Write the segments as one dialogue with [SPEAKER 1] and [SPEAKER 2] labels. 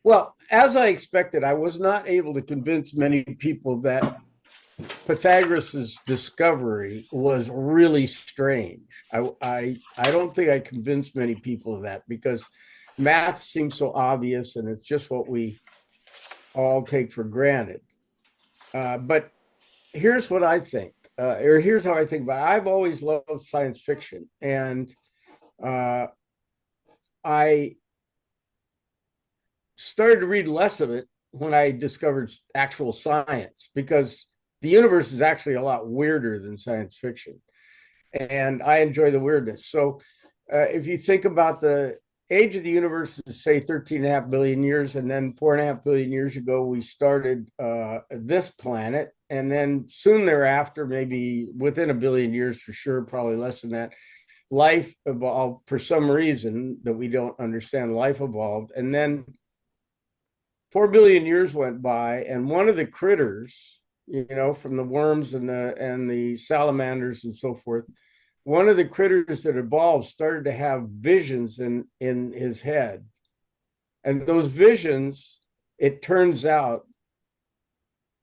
[SPEAKER 1] Well, as I expected, I was not able to convince many people that Pythagoras's discovery was really strange. I don't think I convinced many people of that because math seems so obvious and it's just what we all take for granted. But here's what I think, or here's how I think about it. I've always loved science fiction, and uh, I started to read less of it when I discovered actual science because the universe is actually a lot weirder than science fiction. And I enjoy the weirdness. So if you think about the age of the universe is say 13.5 billion years, and then 4.5 billion years ago, we started this planet. And then soon thereafter, maybe within a billion years for sure, probably less than that, life evolved for some reason that we don't understand. Life evolved. And then 4 billion years went by, and one of the critters, from the worms and the salamanders and so forth, one of the critters that evolved started to have visions in his head. And those visions, it turns out,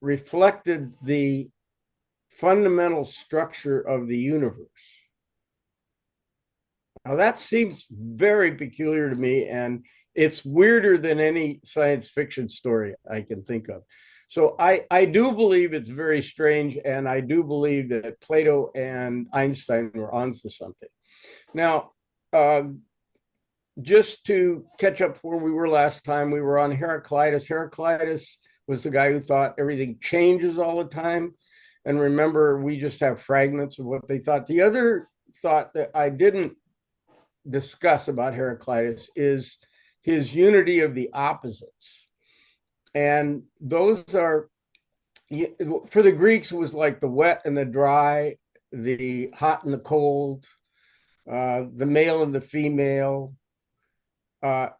[SPEAKER 1] reflected the fundamental structure of the universe. Now, that seems very peculiar to me, and it's weirder than any science fiction story I can think of. So I do believe it's very strange, and I do believe that Plato and Einstein were onto something. Now, just to catch up where we were last time, we were on Heraclitus. Heraclitus was the guy who thought everything changes all the time. And remember, we just have fragments of what they thought. The other thought that I didn't discuss about Heraclitus is his unity of the opposites. And those are, for the Greeks, it was like the wet and the dry, the hot and the cold, the male and the female.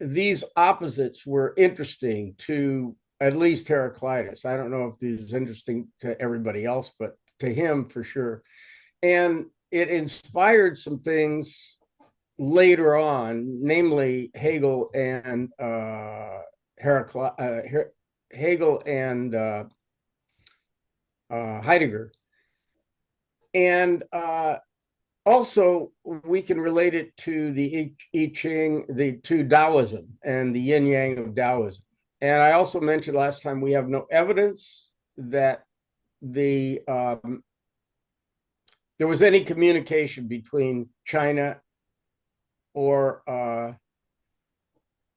[SPEAKER 1] These opposites were interesting to at least Heraclitus. I don't know if this is interesting to everybody else, but to him for sure. And it inspired some things later on, namely Hegel and Hegel and Heidegger. And also, we can relate it to the I Ching, to Taoism and the yin yang of Taoism. And I also mentioned last time we have no evidence that there was any communication between or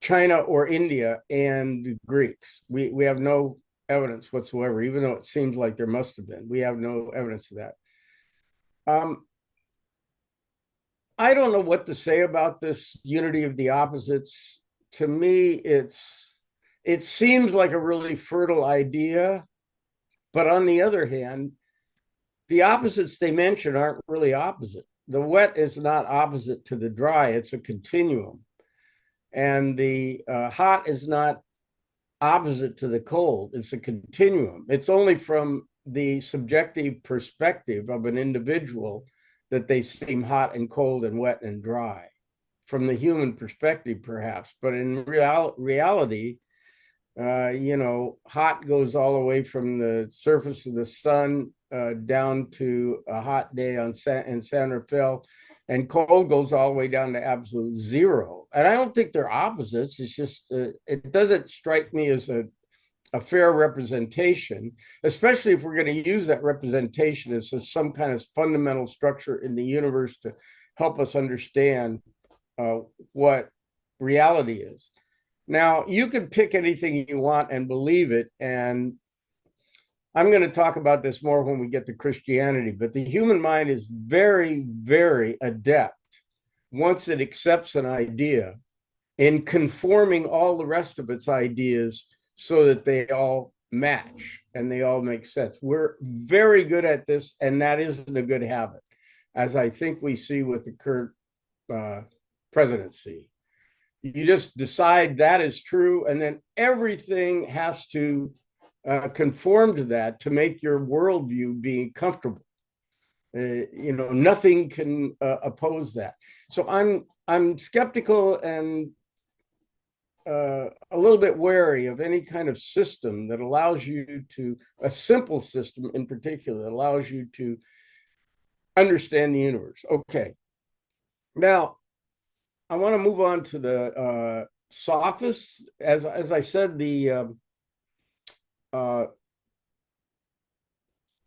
[SPEAKER 1] China or India and the Greeks. We have no evidence whatsoever, even though it seems like there must have been. We have no evidence of that. I don't know what to say about this unity of the opposites. To me, it seems like a really fertile idea, but on the other hand, the opposites they mention aren't really opposite. The wet is not opposite to the dry, it's a continuum. And the hot is not opposite to the cold, it's a continuum. It's only from the subjective perspective of an individual that they seem hot and cold and wet and dry, from the human perspective, perhaps. But in reality, hot goes all the way from the surface of the sun down to a hot day in San Rafael, and cold goes all the way down to absolute zero. And I don't think they're opposites. It's just it doesn't strike me as a fair representation, especially if we're going to use that representation as some kind of fundamental structure in the universe to help us understand what reality is. Now, you can pick anything you want and believe it, and I'm going to talk about this more when we get to Christianity, but the human mind is very, very adept, once it accepts an idea, in conforming all the rest of its ideas so that they all match and they all make sense. We're very good at this, and that isn't a good habit, as I think we see with the current presidency. You just decide that is true, and then everything has to conform to that to make your worldview be comfortable. Nothing can oppose that. So I'm skeptical and a little bit wary of any kind of system that allows you to, a simple system in particular, that allows you to understand the universe. Okay. Now, I want to move on to the sophists. As I said, the uh,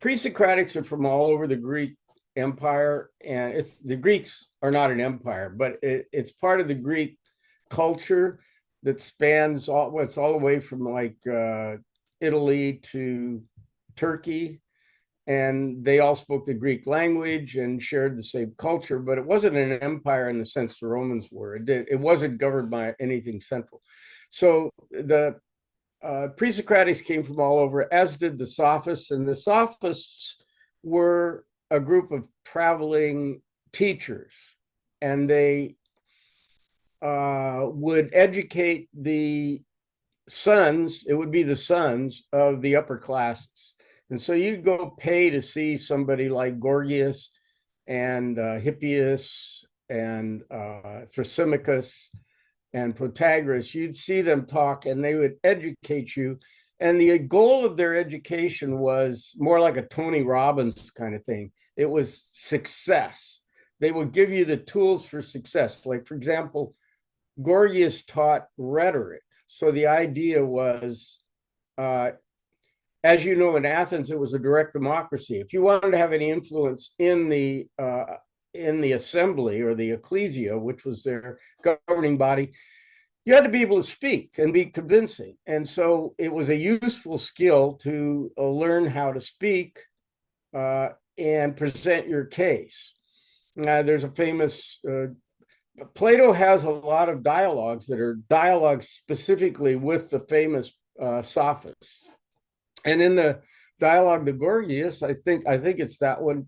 [SPEAKER 1] pre-Socratics are from all over the Greek Empire, and it's the Greeks are not an empire, but it's part of the Greek culture that spans it's all the way from like Italy to Turkey, and they all spoke the Greek language and shared the same culture, but it wasn't an empire in the sense the Romans were. It wasn't governed by anything central. So the pre-Socratics came from all over, as did the Sophists, and the Sophists were a group of traveling teachers, and they would educate the sons. It would be the sons of the upper classes, and so you'd go pay to see somebody like Gorgias and Hippias and Thrasymachus and Protagoras. You'd see them talk and they would educate you. And the goal of their education was more like a Tony Robbins kind of thing. It was success. They would give you the tools for success. Like, for example, Gorgias taught rhetoric. So the idea was, as you know, in Athens, it was a direct democracy. If you wanted to have any influence in the assembly or the ecclesia, which was their governing body, you had to be able to speak and be convincing. And so it was a useful skill to learn how to speak and present your case. There's a famous, Plato has a lot of dialogues that are dialogues specifically with the famous sophists. And in the dialogue to Gorgias, I think it's that one,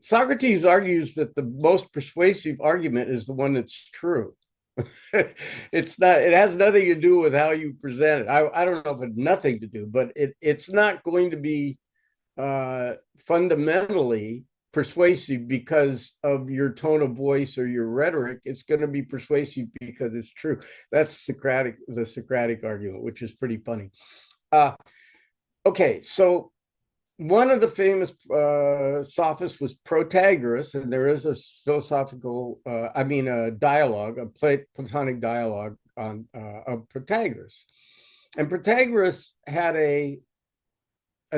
[SPEAKER 1] Socrates argues that the most persuasive argument is the one that's true. It's not, it has nothing to do with how you present it. I don't know if it's nothing to do, but it's not going to be fundamentally persuasive because of your tone of voice or your rhetoric. It's going to be persuasive because it's true. That's the Socratic argument, which is pretty funny. Okay, so one of the famous sophists was Protagoras, and there is a philosophical, a dialogue, a Platonic dialogue on of Protagoras. And Protagoras had a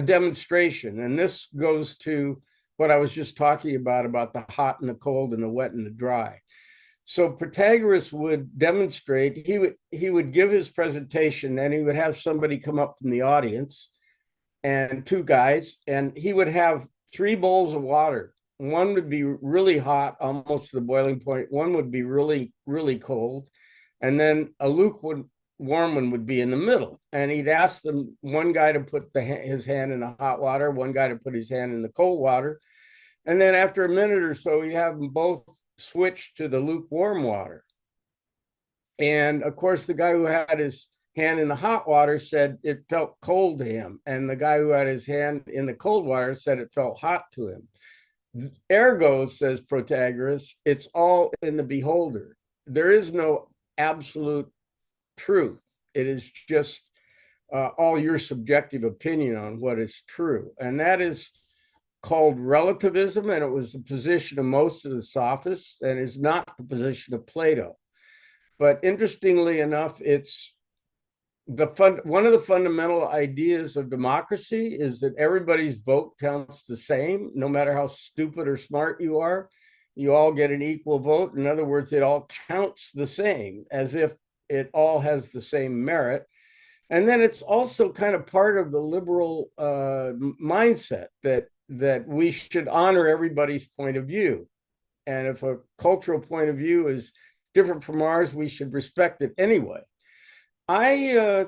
[SPEAKER 1] demonstration, and this goes to what I was just talking about the hot and the cold and the wet and the dry. So Protagoras would demonstrate, he would give his presentation, and he would have somebody come up from the audience, and two guys, and he would have 3 bowls of water. One would be really hot, almost to the boiling point. One would be really, really cold. And then a lukewarm one would be in the middle. And he'd ask them, one guy to put his hand in the hot water, one guy to put his hand in the cold water. And then after a minute or so, he'd have them both switch to the lukewarm water. And of course, the guy who had his hand in the hot water said it felt cold to him. And the guy who had his hand in the cold water said it felt hot to him. Ergo, says Protagoras, it's all in the beholder. There is no absolute truth. It is just all your subjective opinion on what is true. And that is called relativism. And it was the position of most of the sophists and is not the position of Plato. But interestingly enough, it's one of the fundamental ideas of democracy is that everybody's vote counts the same, no matter how stupid or smart you are. You all get an equal vote. In other words, it all counts the same, as if it all has the same merit. And then it's also kind of part of the liberal mindset that we should honor everybody's point of view. And if a cultural point of view is different from ours, we should respect it anyway. I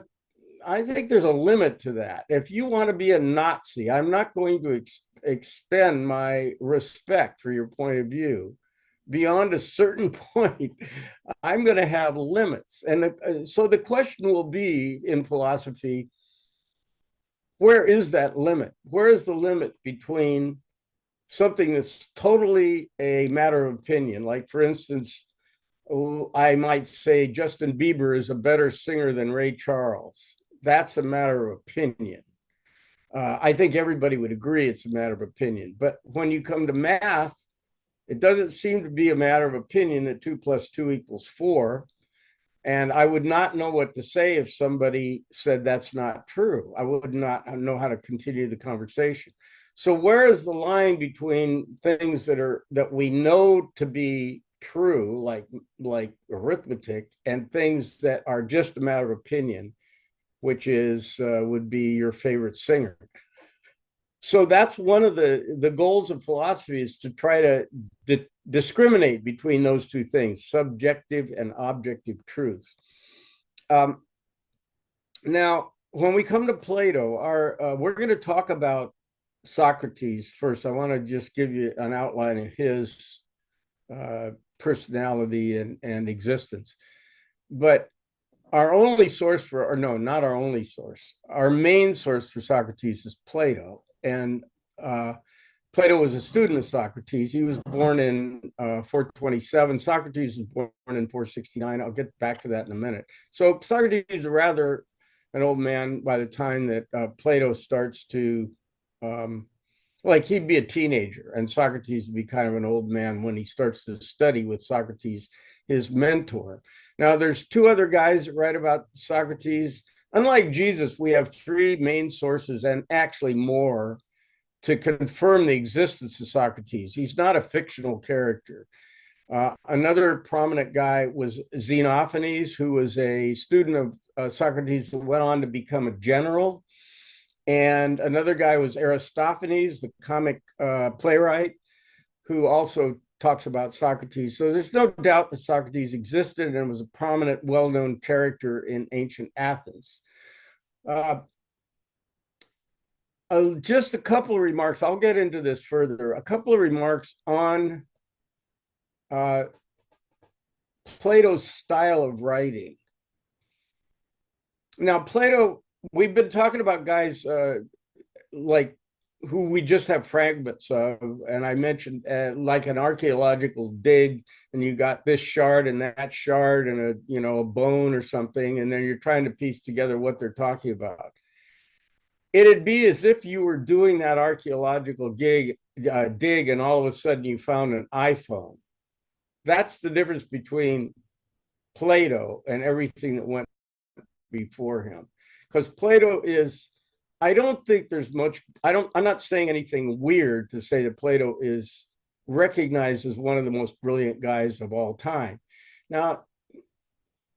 [SPEAKER 1] think there's a limit to that. If you want to be a Nazi, I'm not going to expend my respect for your point of view beyond a certain point. I'm going to have limits. And so the question will be in philosophy, where is that limit? Where is the limit between something that's totally a matter of opinion? Like, for instance, I might say Justin Bieber is a better singer than Ray Charles. That's a matter of opinion. I think everybody would agree it's a matter of opinion. But when you come to math, it doesn't seem to be a matter of opinion that 2 + 2 = 4. And I would not know what to say if somebody said that's not true. I would not know how to continue the conversation. So where is the line between things that we know to be true, like arithmetic, and things that are just a matter of opinion, which is would be your favorite singer? So that's one of the goals of philosophy, is to try to discriminate between those two things, subjective and objective truths. Now, when we come to Plato, we're going to talk about Socrates first. I want to just give you an outline of his personality and existence. But our only source for, or no, not our only source, our main source for Socrates is Plato. And Plato was a student of Socrates. He was born in 427. Socrates was born in 469. I'll get back to that in a minute. So Socrates is rather an old man by the time that Plato starts to, like, he'd be a teenager, and Socrates would be kind of an old man when he starts to study with Socrates, his mentor. Now, there's two other guys that write about Socrates. Unlike Jesus, we have three main sources, and actually more, to confirm the existence of Socrates. He's not a fictional character. Another prominent guy was Xenophanes, who was a student of Socrates that went on to become a general. And another guy was Aristophanes, the comic playwright, who also talks about Socrates. So there's no doubt that Socrates existed and was a prominent, well-known character in ancient Athens. Just a couple of remarks. I'll get into this further. A couple of remarks on Plato's style of writing. Now, Plato, we've been talking about guys like who we just have fragments of, and I mentioned like an archaeological dig, and you got this shard and that shard and a bone or something, and then you're trying to piece together what they're talking about. It'd be as if you were doing that archaeological dig, and all of a sudden you found an iPhone. That's the difference between Plato and everything that went before him. Because Plato is, I don't think there's much, I'm not saying anything weird to say that Plato is recognized as one of the most brilliant guys of all time. Now,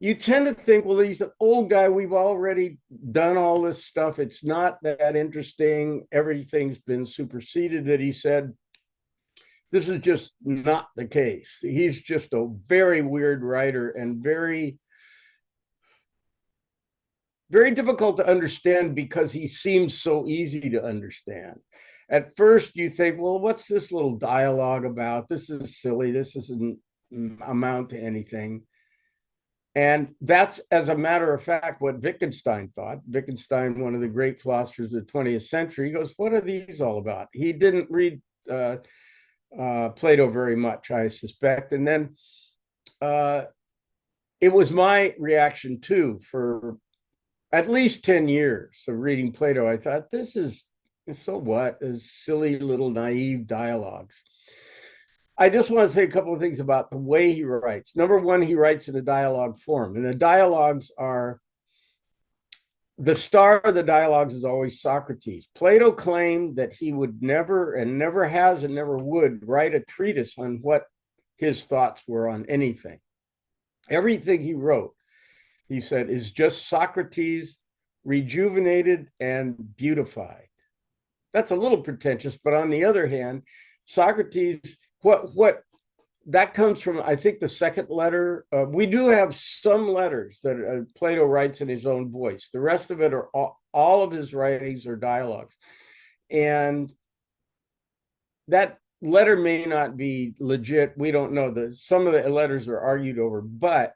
[SPEAKER 1] you tend to think, well, he's an old guy. We've already done all this stuff. It's not that interesting. Everything's been superseded, that he said. This is just not the case. He's just a very weird writer and very, very difficult to understand because he seems so easy to understand. At first, you think, well, what's this little dialogue about? This is silly. This doesn't amount to anything. And that's, as a matter of fact, what Wittgenstein thought. Wittgenstein, one of the great philosophers of the 20th century, he goes, what are these all about? He didn't read Plato very much, I suspect. And then it was my reaction, too, for at least 10 years of reading Plato. I thought, this is, so what? Is silly little naive dialogues. I just want to say a couple of things about the way he writes. Number one, he writes in a dialogue form, and the dialogues are, the star of the dialogues is always Socrates. Plato claimed that he would never, and never has and never would, write a treatise on what his thoughts were on anything. Everything he wrote, he said, is just Socrates rejuvenated and beautified. That's a little pretentious, but on the other hand, Socrates, what that comes from, I think, the second letter. We do have some letters that Plato writes in his own voice. The rest of it are all of his writings are dialogues. And that letter may not be legit. We don't know. Some of the letters are argued over, but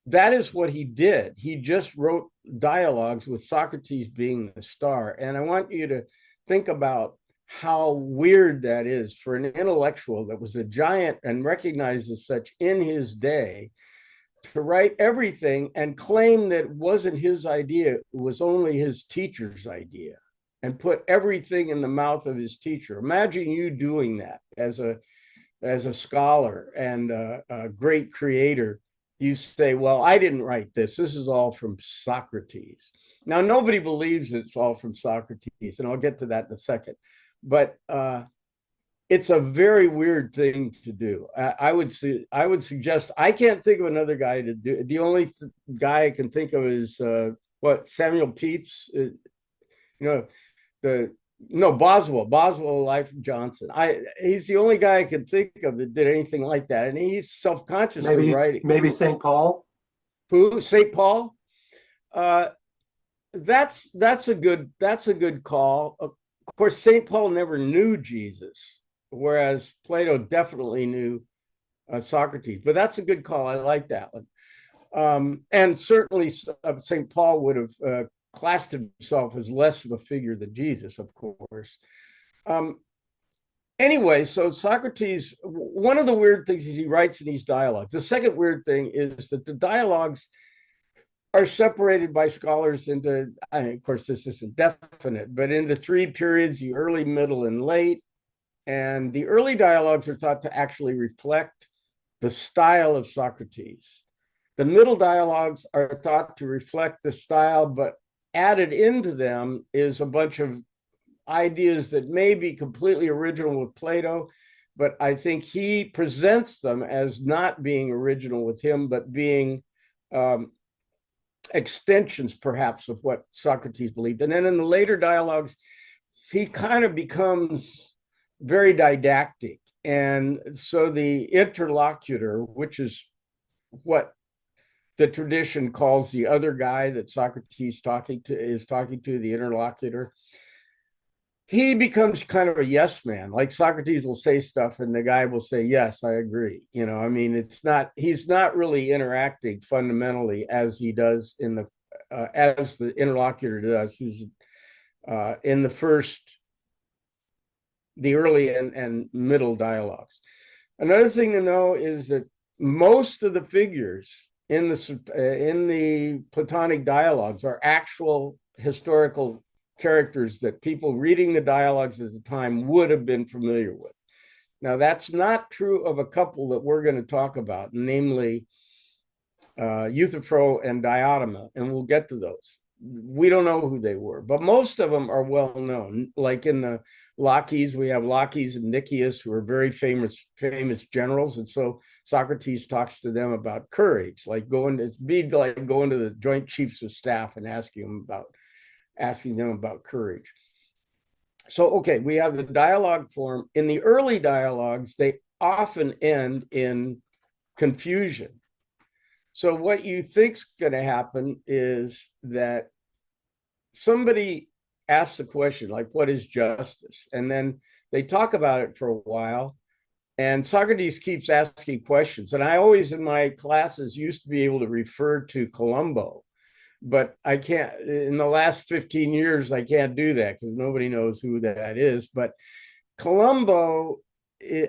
[SPEAKER 1] that is what he did. He just wrote dialogues with Socrates being the star. And I want you to think about how weird that is for an intellectual that was a giant and recognized as such in his day to write everything and claim that it wasn't his idea, it was only his teacher's idea, and put everything in the mouth of his teacher. Imagine you doing that as a scholar and a great creator. You say, well, I didn't write this. This is all from Socrates. Now, nobody believes it's all from Socrates, and I'll get to that in a second. But it's a very weird thing to do. I would suggest, I can't think of another guy to do. The only guy I can think of is Samuel Pepys. You know, the no Boswell, Life of Johnson. He's the only guy I can think of that did anything like that, and he's self-consciously writing.
[SPEAKER 2] Maybe St. Paul.
[SPEAKER 1] Who? St. Paul. Uh, that's a good call. Of course, St. Paul never knew Jesus, whereas Plato definitely knew Socrates. But that's a good call. I like that one. And certainly St. Paul would have classed himself as less of a figure than Jesus, of course. Anyway, so Socrates, one of the weird things is he writes in these dialogues. The second weird thing is that the dialogues are separated by scholars into, I mean, of course, this isn't definite, but into three periods: the early, middle, and late. And the early dialogues are thought to actually reflect the style of Socrates. The middle dialogues are thought to reflect the style, but added into them is a bunch of ideas that may be completely original with Plato, but I think he presents them as not being original with him, but being extensions, perhaps, of what Socrates believed. And then in the later dialogues, he kind of becomes very didactic. And so the interlocutor, which is what the tradition calls the other guy that Socrates is talking to, the interlocutor, he becomes kind of a yes man. Like Socrates will say stuff and the guy will say, yes, I agree. I mean, he's not really interacting fundamentally as he does as the interlocutor does, who's in the early and middle dialogues. Another thing to know is that most of the figures in the Platonic dialogues are actual historical characters that people reading the dialogues at the time would have been familiar with. Now, that's not true of a couple that we're going to talk about, namely Euthyphro and Diotima, and we'll get to those. We don't know who they were, but most of them are well known. Like in the Laches, we have Laches and Nicias, who are very famous generals, and so Socrates talks to them about courage, like going to the Joint Chiefs of Staff and asking them about courage. So, okay, we have the dialogue form. In the early dialogues, they often end in confusion. So what you think's going to happen is that somebody asks a question like, what is justice? And then they talk about it for a while, and Socrates keeps asking questions. And I always, in my classes, used to be able to refer to Columbo, but I can't. In the last 15 years, I can't do that because nobody knows who that is. But Columbo,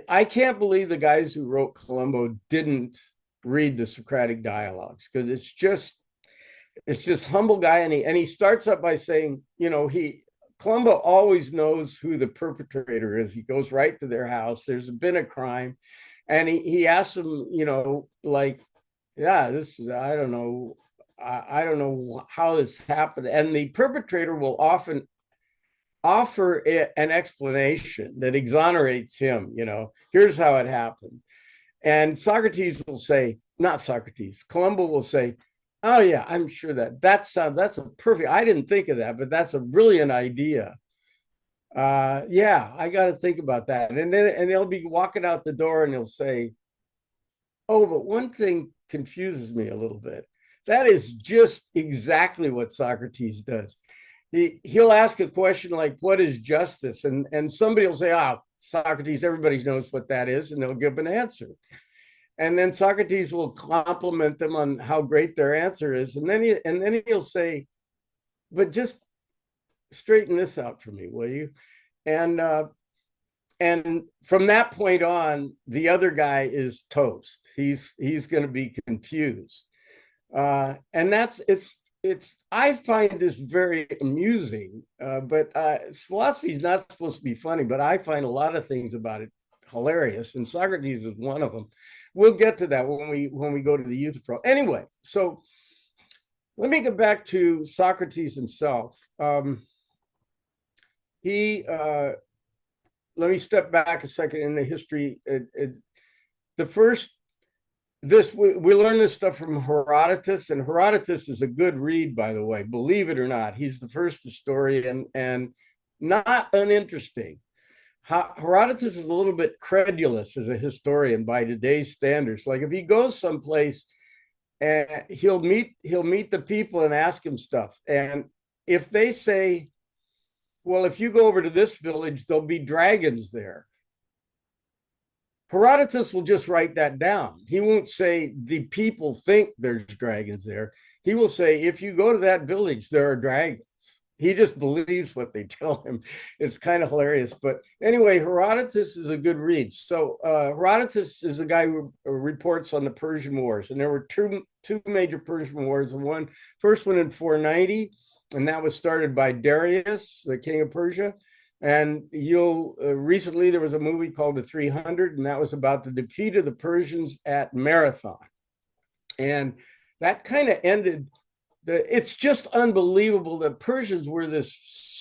[SPEAKER 1] I can't believe the guys who wrote Columbo didn't read the Socratic dialogues, because it's this humble guy, and he starts up by saying, Columbo always knows who the perpetrator is. He goes right to their house. There's been a crime, and he asks them, like, yeah, this is, I don't know how this happened, and the perpetrator will often offer an explanation that exonerates him. Here's how it happened. And Columbo will say, oh yeah, I'm sure that's a perfect, I didn't think of that, but that's a brilliant idea. Yeah, I got to think about that. And they'll be walking out the door and he'll say, oh, but one thing confuses me a little bit. That is just exactly what Socrates does. He'll ask a question like, what is justice? And somebody will say, oh, Socrates, everybody knows what that is, and they'll give an answer. And then Socrates will compliment them on how great their answer is. And then he'll say, but just straighten this out for me, will you? And and from that point on, the other guy is toast. He's going to be confused, and that's it's. I find this very amusing, but philosophy is not supposed to be funny. But I find a lot of things about it hilarious, and Socrates is one of them. We'll get to that when we go to the youth pro. Anyway, so let me get back to Socrates himself. He Let me step back a second in the history. The first this we learn this stuff from Herodotus, and Herodotus is a good read, by the way, believe it or not. He's the first historian and not uninteresting. Herodotus is a little bit credulous as a historian by today's standards. Like if he goes someplace and he'll meet the people and ask him stuff, and if they say, well, if you go over to this village, there'll be dragons there, Herodotus will just write that down. He won't say the people think there's dragons there. He will say, if you go to that village, there are dragons. He just believes what they tell him. It's kind of hilarious. But anyway, Herodotus is a good read. So Herodotus is a guy who reports on the Persian Wars. And there were two major Persian Wars. The first one in 490, and that was started by Darius, the king of Persia. And recently there was a movie called The 300, and that was about the defeat of the Persians at Marathon. And that kind of ended it's just unbelievable that Persians were this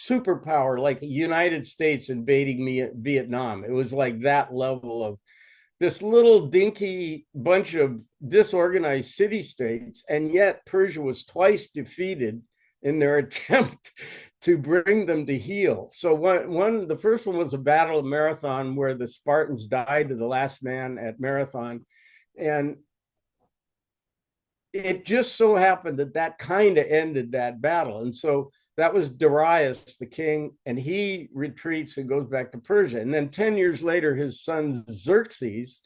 [SPEAKER 1] superpower, like the United States invading Vietnam. It was like that level of this little dinky bunch of disorganized city states, and yet Persia was twice defeated in their attempt to bring them to heel. So the first one was a battle of Marathon, where the Spartans died to the last man at Marathon, and it just so happened that kind of ended that battle. And so that was Darius, the king, and he retreats and goes back to Persia. And then 10 years later, his son Xerxes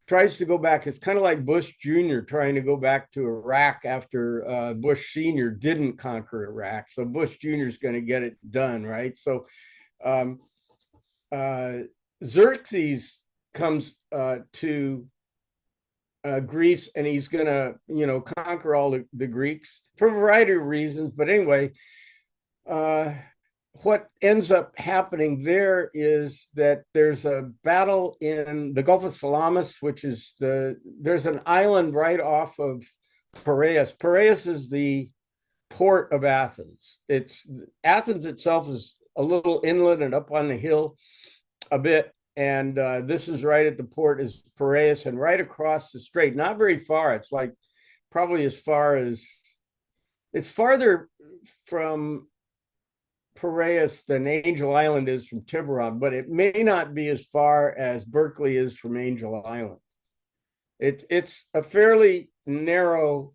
[SPEAKER 1] tries to go back. It's kind of like Bush Jr. trying to go back to Iraq after Bush Sr. didn't conquer Iraq. So Bush Jr. is going to get it done, right? So Xerxes comes to Greece, and he's going to, conquer all the Greeks for a variety of reasons. But anyway, what ends up happening there is that there's a battle in the Gulf of Salamis, which is there's an island right off of Piraeus. Piraeus is the port of Athens. Athens itself is a little inland and up on the hill a bit. And this is right at the port is Piraeus, and right across the strait, not very far. It's like probably it's farther from Piraeus than Angel Island is from Tiburon, but it may not be as far as Berkeley is from Angel Island. It's a fairly narrow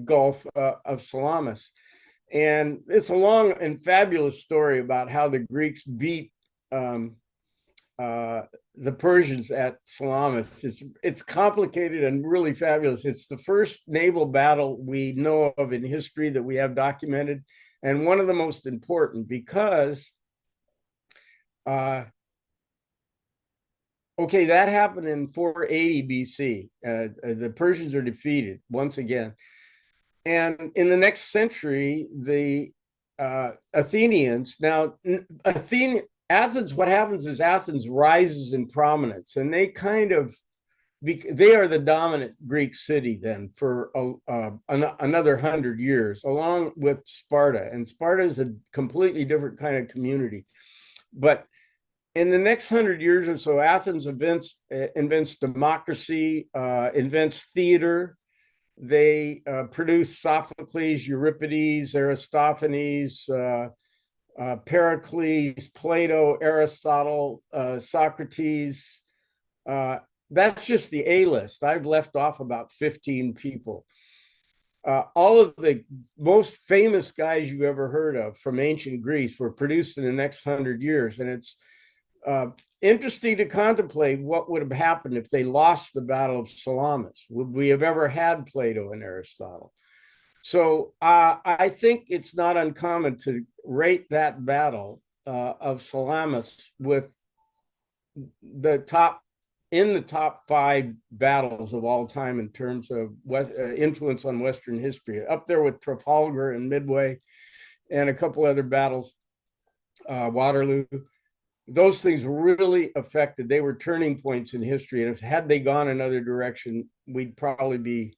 [SPEAKER 1] Gulf of Salamis. And it's a long and fabulous story about how the Greeks beat the Persians at Salamis. It's complicated and really fabulous. It's the first naval battle we know of in history that we have documented, and one of the most important because, that happened in 480 BC. The Persians are defeated once again. And in the next century, the Athenians, Athens, what happens is Athens rises in prominence, and they are the dominant Greek city then for another 100 years, along with Sparta. And Sparta is a completely different kind of community. But in the next 100 years or so, Athens invents democracy, invents theater. They produce Sophocles, Euripides, Aristophanes, Pericles, Plato, Aristotle, Socrates. That's just the A-list. I've left off about 15 people. All of the most famous guys you ever heard of from ancient Greece were produced in the next 100 years. And it's interesting to contemplate what would have happened if they lost the Battle of Salamis. Would we have ever had Plato and Aristotle? So I think it's not uncommon to rate that battle of Salamis with the top in the top five battles of all time in terms of influence on Western history, up there with Trafalgar and Midway and a couple other battles, Waterloo. Those things really affected, they were turning points in history. And if had they gone another direction, we'd probably be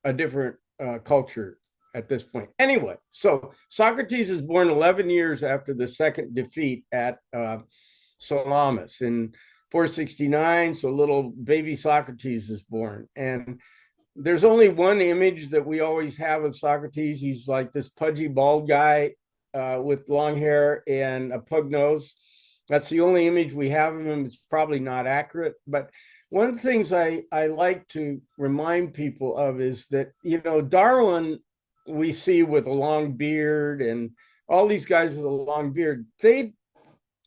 [SPEAKER 1] a different culture at this point. Anyway, so Socrates is born 11 years after the second defeat at Salamis in 469. So little baby Socrates is born. And there's only one image that we always have of Socrates. He's like this pudgy, bald guy with long hair and a pug nose. That's the only image we have of him. It's probably not accurate. But one of the things I like to remind people of is that, Darwin, we see with a long beard, and all these guys with a long beard, they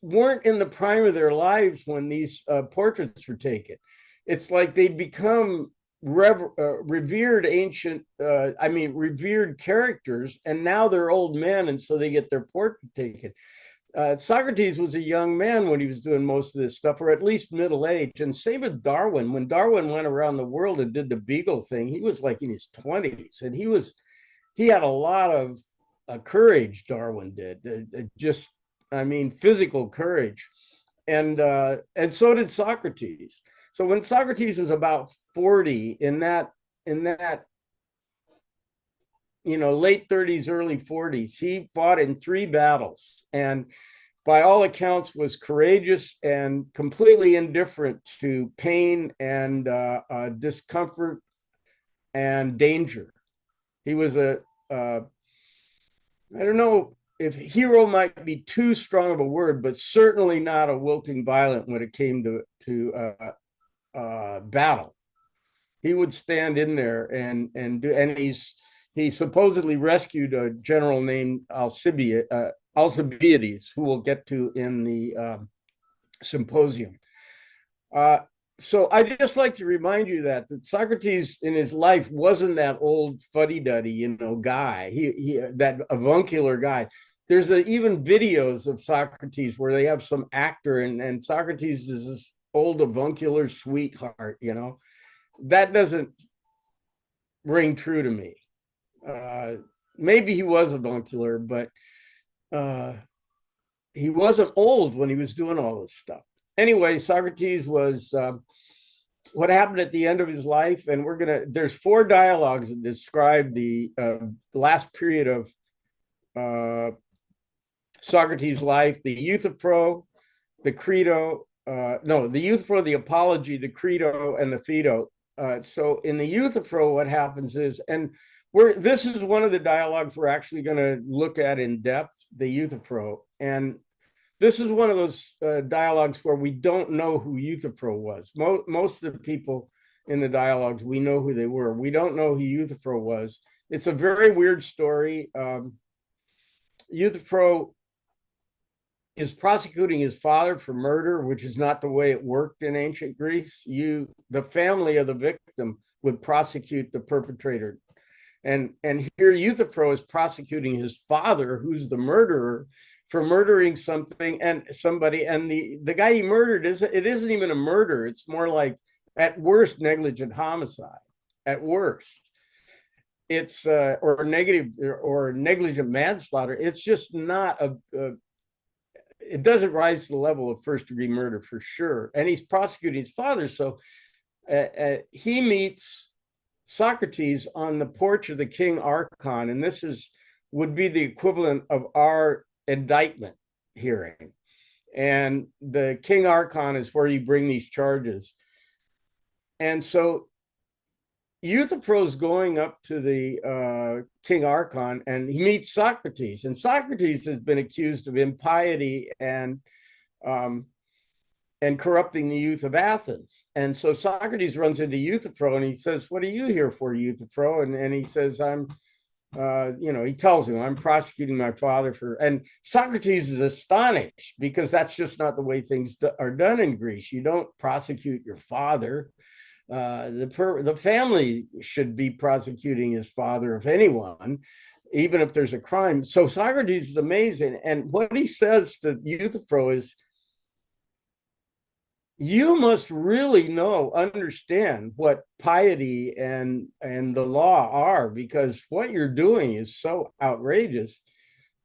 [SPEAKER 1] weren't in the prime of their lives when these portraits were taken. It's like they'd become revered revered characters, and now they're old men, and so they get their portrait taken. Socrates was a young man when he was doing most of this stuff, or at least middle age. And same with Darwin. When Darwin went around the world and did the Beagle thing, he was like in his 20s, and he had a lot of courage. Darwin did, physical courage, and so did Socrates. So when Socrates was about 40, in that late 30s, early 40s, he fought in 3 battles, and by all accounts was courageous and completely indifferent to pain and discomfort and danger. He was I don't know if hero might be too strong of a word, but certainly not a wilting violent when it came to battle. He would stand in there and do, and he supposedly rescued a general named Alcibiades, who we'll get to in the symposium. So I just like to remind you that Socrates in his life wasn't that old fuddy-duddy, guy. He that avuncular guy. There's even videos of Socrates where they have some actor, and Socrates is this old avuncular sweetheart. That doesn't ring true to me. Maybe he was avuncular, but he wasn't old when he was doing all this stuff. Anyway, Socrates was what happened at the end of his life, and there's 4 dialogues that describe the last period of Socrates' life: the Euthyphro, the Credo, the Euthyphro, the Apology, the Credo, and the Phaedo. So in the Euthyphro, what happens is, and this is one of the dialogues we're actually going to look at in depth, the Euthyphro. And this is one of those dialogues where we don't know who Euthyphro was. Most of the people in the dialogues, we know who they were. We don't know who Euthyphro was. It's a very weird story. Euthyphro is prosecuting his father for murder, which is not the way it worked in ancient Greece. The family of the victim would prosecute the perpetrator. And here Euthyphro is prosecuting his father, who's the murderer, for murdering something and somebody. And the guy he murdered isn't even a murder. It's more like, at worst, negligent homicide. At worst, it's or negligent manslaughter. It's just not it doesn't rise to the level of first-degree murder for sure. And he's prosecuting his father, so he meets Socrates on the porch of the King Archon, and this would be the equivalent of our indictment hearing. And the King Archon is where you bring these charges. And so Euthyphro's going up to the King Archon, and he meets Socrates. And Socrates has been accused of impiety and corrupting the youth of Athens. And so Socrates runs into Euthyphro and he says, "What are you here for, Euthyphro?" And he says, he tells him, "I'm prosecuting my father for," and Socrates is astonished because that's just not the way things are done in Greece. You don't prosecute your father. The family should be prosecuting his father, if anyone. even if there's a crime. So Socrates is amazing. And what he says to Euthyphro is, you must really understand what piety and the law are, because what you're doing is so outrageous.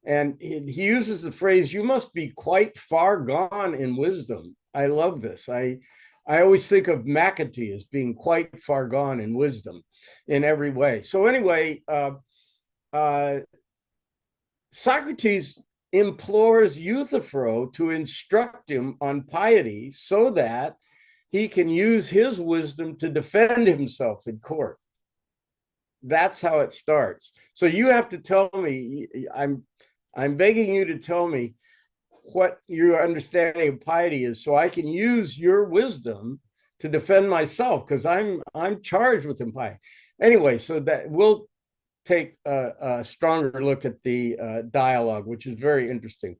[SPEAKER 1] And he uses the phrase, you must be quite far gone in wisdom. I love this. I always think of McAtee as being quite far gone in wisdom in every way. So anyway, uh, Socrates implores Euthyphro to instruct him on piety so that he can use his wisdom to defend himself in court. That's how it starts. So you have to tell me, I'm begging you to tell me what your understanding of piety is, so I can use your wisdom to defend myself, because I'm charged with impiety. Anyway, so that we'll take a stronger look at the dialogue, which is very interesting.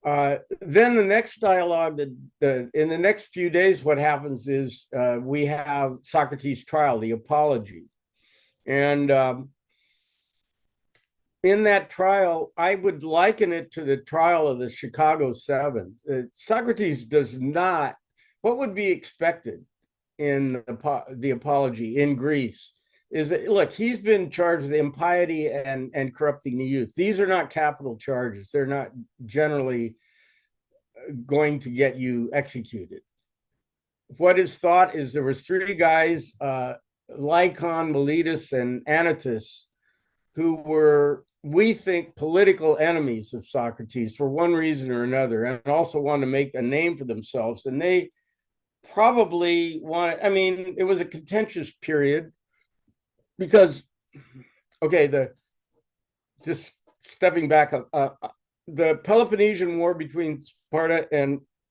[SPEAKER 1] Then the next dialogue, in the next few days, what happens is we have Socrates' trial, the apology. And in that trial, I would liken it to the trial of the Chicago Seven. Socrates does not, what would be expected in the apology in Greece is that, look, he's been charged with impiety and corrupting the youth. These are not capital charges. They're not generally going to get you executed. What is thought is there was three guys, Lycon, Miletus, and Anytus, who were, we think, political enemies of Socrates for one reason or another, and also wanted to make a name for themselves. And they probably wanted, I mean, it was a contentious period because, okay, just stepping back, the Peloponnesian War between Sparta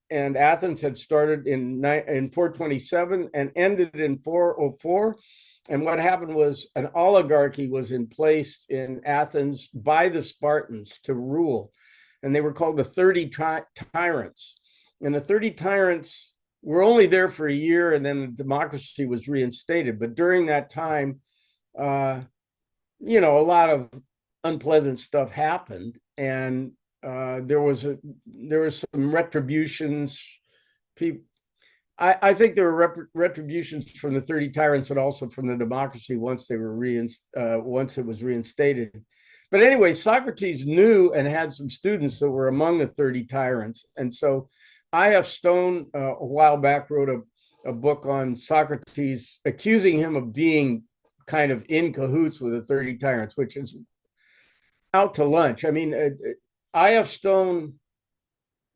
[SPEAKER 1] and Athens had started in 427 and ended in 404. And what happened was an oligarchy was in place in Athens by the Spartans to rule. And they were called the 30 tyrants. And the 30 tyrants were only there for a year, and then the democracy was reinstated. But during that time, a lot of unpleasant stuff happened. And there was some retributions. I think there were retributions from the 30 tyrants and also from the democracy once once it was reinstated. But anyway, Socrates knew and had some students that were among the 30 tyrants. And so I.F. Stone, a while back, wrote a book on Socrates, accusing him of being kind of in cahoots with the 30 tyrants, which is out to lunch. I mean, I.F. Stone,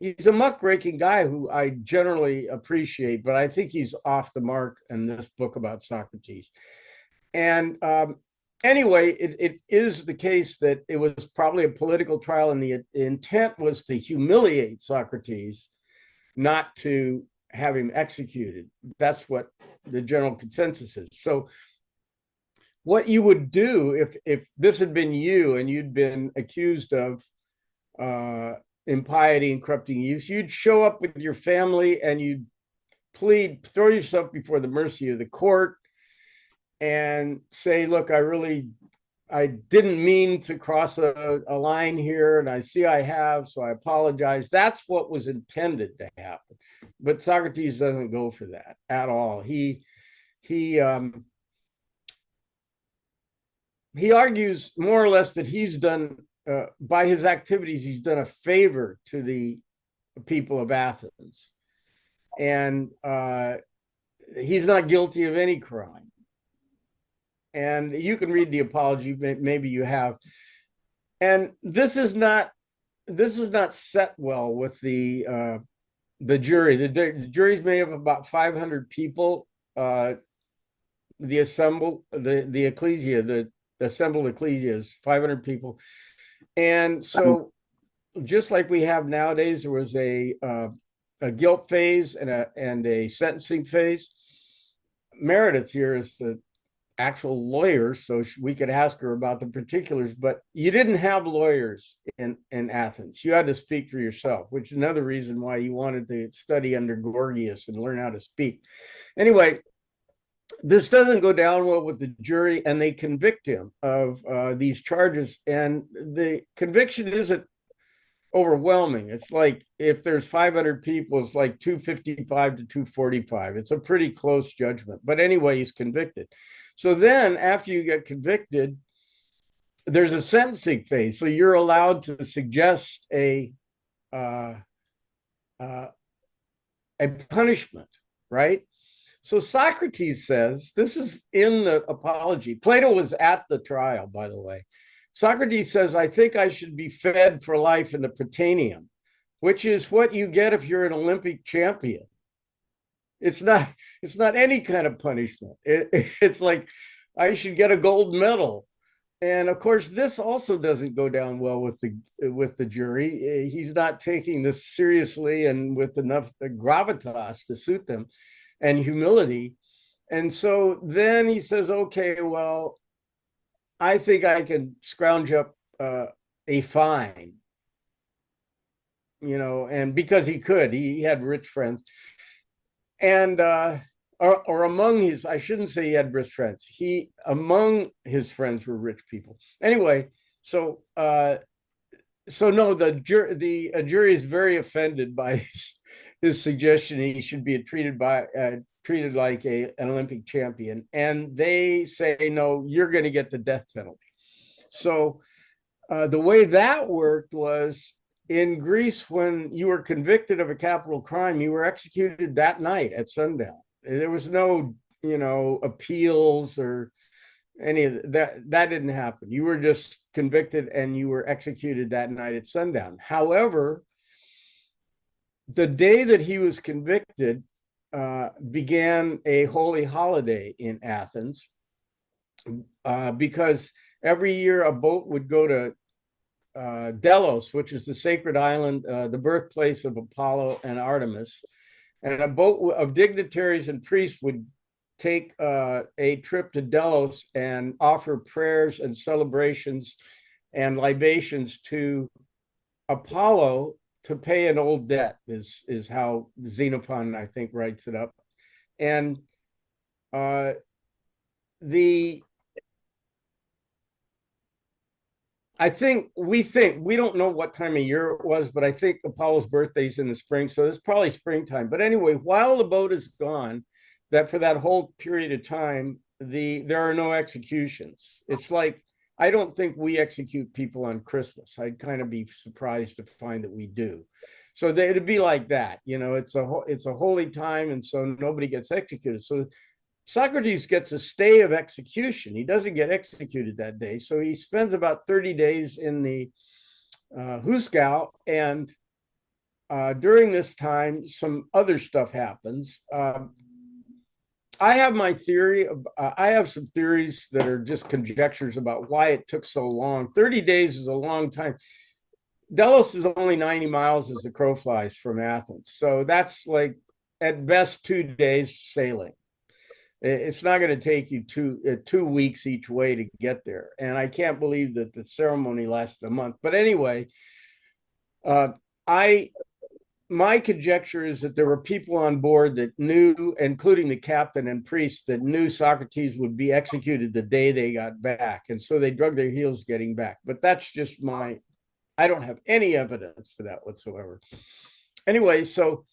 [SPEAKER 1] he's a muckraking guy who I generally appreciate, but I think he's off the mark in this book about Socrates. And anyway, it is the case that it was probably a political trial, and the intent was to humiliate Socrates, not to have him executed. That's what the general consensus is. So what you would do if this had been you and you'd been accused of impiety and corrupting youth, you'd show up with your family and you'd throw yourself before the mercy of the court and say, look, I didn't mean to cross a line here, and I see I have, so I apologize. That's what was intended to happen. But Socrates doesn't go for that at all. He argues more or less that he's done, by his activities, he's done a favor to the people of Athens. And he's not guilty of any crime. And you can read the apology, maybe you have. And this is not set well with the jury. The jury's made up of about 500 people. The assembled ecclesia, the assembled ecclesia is 500 people. And so just like we have nowadays, there was a guilt phase and a sentencing phase. Meredith here is the actual lawyer, so we could ask her about the particulars, but you didn't have lawyers in Athens. You had to speak for yourself, which is another reason why you wanted to study under Gorgias and learn how to speak. Anyway, this doesn't go down well with the jury, and they convict him of these charges. And the conviction isn't overwhelming. It's like if there's 500 people, it's like 255 to 245. It's a pretty close judgment. But anyway, he's convicted. So then, after you get convicted, there's a sentencing phase. So you're allowed to suggest uh, uh, a punishment, right? So Socrates says, this is in the Apology. Plato was at the trial, by the way. Socrates says, I think I should be fed for life in the Prytaneum, which is what you get if you're an Olympic champion. It's not any kind of punishment. It's like I should get a gold medal. And of course, this also doesn't go down well with the jury. He's not taking this seriously and with enough gravitas to suit them and humility. And so then he says, okay, well, I think I can scrounge up a fine, and because he had rich friends. And or among his, I shouldn't say he had rich friends. Among his friends were rich people. Anyway, so no, the jury is very offended by his suggestion he should be treated like an Olympic champion, and they say, no, you're going to get the death penalty. So the way that worked was, in Greece, when you were convicted of a capital crime, you were executed that night at sundown. There was no, appeals or any of that. That didn't happen. You were just convicted and you were executed that night at sundown. However, the day that he was convicted began a holy holiday in Athens, because every year a boat would go to Delos, which is the sacred island, the birthplace of Apollo and Artemis. And a boat of dignitaries and priests would take a trip to Delos and offer prayers and celebrations and libations to Apollo to pay an old debt, is how Xenophon, I think, writes it up. And we don't know what time of year it was, but I think Apollo's birthday's in the spring, so it's probably springtime. But anyway, while the boat is gone, that for that whole period of time, there are no executions. It's like, I don't think we execute people on Christmas. I'd kind of be surprised to find that we do. So it'd be like that, it's a holy time, and so nobody gets executed. So Socrates gets a stay of execution. He doesn't get executed that day. So he spends about 30 days in the Huskow. And during this time, some other stuff happens. I have my theory. I have some theories that are just conjectures about why it took so long. 30 days is a long time. Delos is only 90 miles as the crow flies from Athens. So that's like, at best, 2 days sailing. It's not going to take you 2 weeks each way to get there. And I can't believe that the ceremony lasted a month. But anyway, my conjecture is that there were people on board that knew, including the captain and priests, that knew Socrates would be executed the day they got back. And so they drug their heels getting back. But that's just I don't have any evidence for that whatsoever. Anyway, so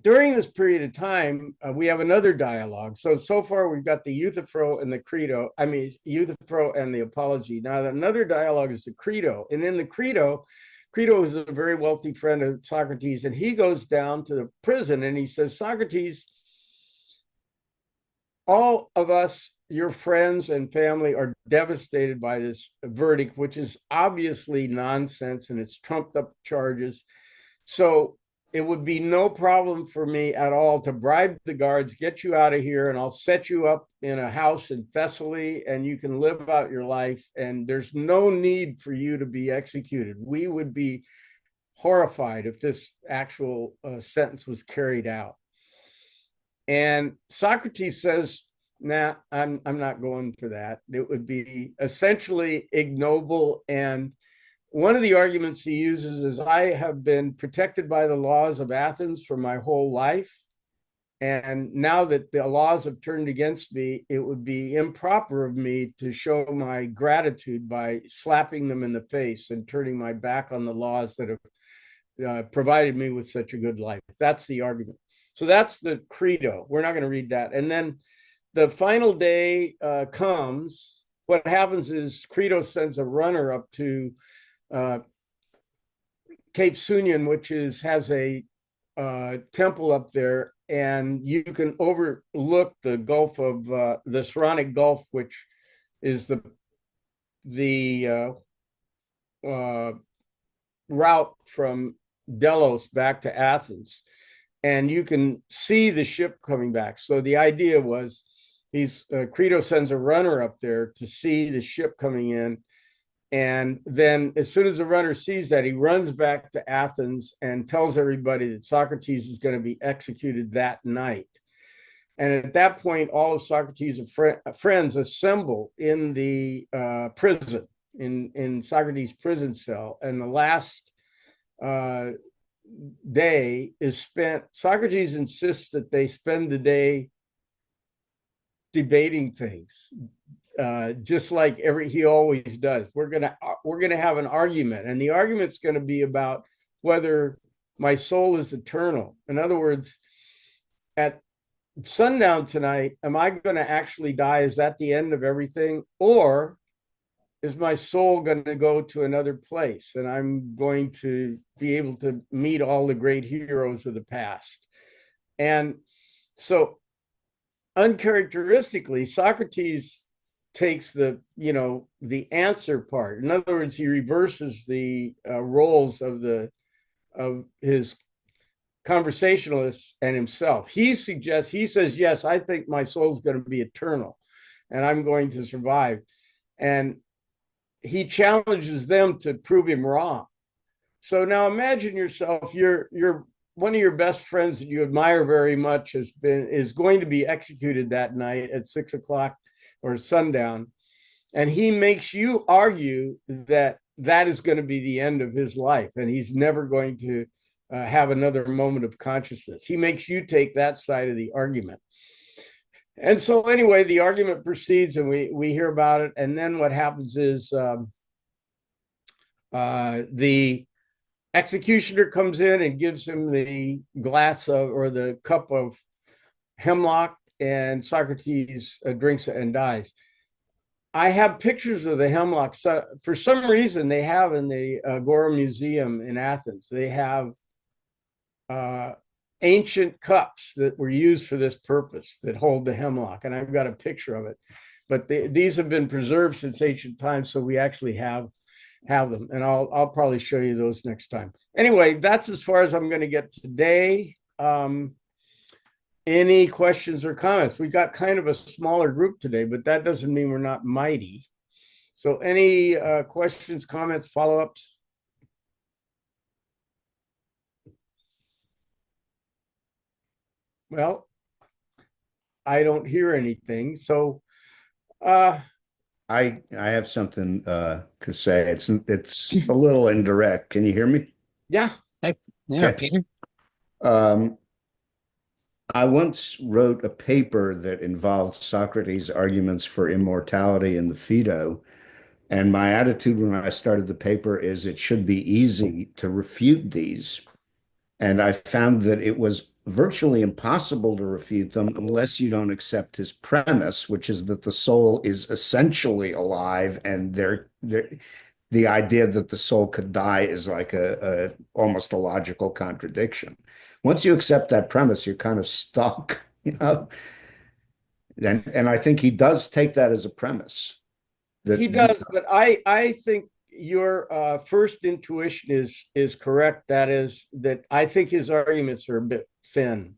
[SPEAKER 1] during this period of time, we have another dialogue. So far, we've got the Euthyphro and the Credo. Euthyphro and the Apology. Now, another dialogue is the Credo. And in the Credo is a very wealthy friend of Socrates, and he goes down to the prison and he says, Socrates, all of us, your friends and family, are devastated by this verdict, which is obviously nonsense and it's trumped up charges. So it would be no problem for me at all to bribe the guards, get you out of here, and I'll set you up in a house in Thessaly, and you can live out your life, and there's no need for you to be executed. We would be horrified if this actual sentence was carried out. And Socrates says, nah, I'm not going for that. It would be essentially ignoble. And one of the arguments he uses is, I have been protected by the laws of Athens for my whole life. And now that the laws have turned against me, it would be improper of me to show my gratitude by slapping them in the face and turning my back on the laws that have provided me with such a good life. That's the argument. So that's the credo. We're not going to read that. And then the final day comes. What happens is Credo sends a runner up to uh, Cape Sunion, which has a temple up there, and you can overlook the Gulf of the Saronic Gulf, which is the route from Delos back to Athens, and you can see the ship coming back. So the idea was, Credo sends a runner up there to see the ship coming in, and then as soon as the runner sees that, he runs back to Athens and tells everybody that Socrates is going to be executed that night. And at that point, all of Socrates' friends assemble in the prison, in Socrates' prison cell. And the last day is spent, Socrates insists that they spend the day debating things, just like he always does. We're gonna have an argument, and the argument's going to be about whether my soul is eternal. In other words, at sundown tonight, am I going to actually die? Is that the end of everything, or is my soul going to go to another place, and I'm going to be able to meet all the great heroes of the past? And so, uncharacteristically, Socrates takes the answer part. In other words, he reverses the roles of his conversationalists and himself. He says, yes, I think my soul's going to be eternal and I'm going to survive. And he challenges them to prove him wrong. So now imagine yourself, you're one of your best friends that you admire very much is going to be executed that night at 6 o'clock or sundown, and he makes you argue that is going to be the end of his life and he's never going to have another moment of consciousness. He makes you take that side of the argument. And so anyway, the argument proceeds and we hear about it. And then what happens is the executioner comes in and gives him the glass or the cup of hemlock, and Socrates drinks it and dies. I have pictures of the hemlock. So for some reason, they have in the Agora Museum in Athens, they have ancient cups that were used for this purpose that hold the hemlock. And I've got a picture of it. But these have been preserved since ancient times, so we actually have them. And I'll probably show you those next time. Anyway, that's as far as I'm going to get today. Any questions or comments? We got kind of a smaller group today, but that doesn't mean we're not mighty. So any questions, comments, follow-ups? Well, I don't hear anything. So
[SPEAKER 2] I have something to say. It's a little indirect. Can you hear me?
[SPEAKER 1] Yeah.
[SPEAKER 3] Hey, yeah,
[SPEAKER 2] Okay.
[SPEAKER 3] Peter.
[SPEAKER 2] I once wrote a paper that involved Socrates' arguments for immortality in the Phaedo, and my attitude when I started the paper is it should be easy to refute these. And I found that it was virtually impossible to refute them unless you don't accept his premise, which is that the soul is essentially alive, and the idea that the soul could die is like a almost a logical contradiction. Once you accept that premise, you're kind of stuck, you know. And I think he does take that as a premise. That
[SPEAKER 1] he does, but I think your first intuition is correct. That is that I think his arguments are a bit thin,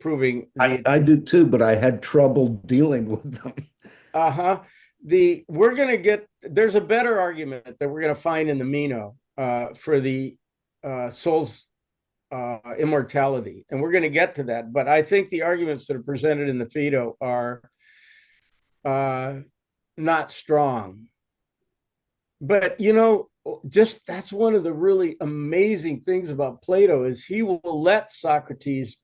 [SPEAKER 1] proving
[SPEAKER 2] I do too, but I had trouble dealing with them.
[SPEAKER 1] uh-huh. There's a better argument that we're gonna find in the Meno for the soul's immortality, and we're gonna get to that. But I think the arguments that are presented in the Phaedo are not strong. But just that's one of the really amazing things about Plato is he will let Socrates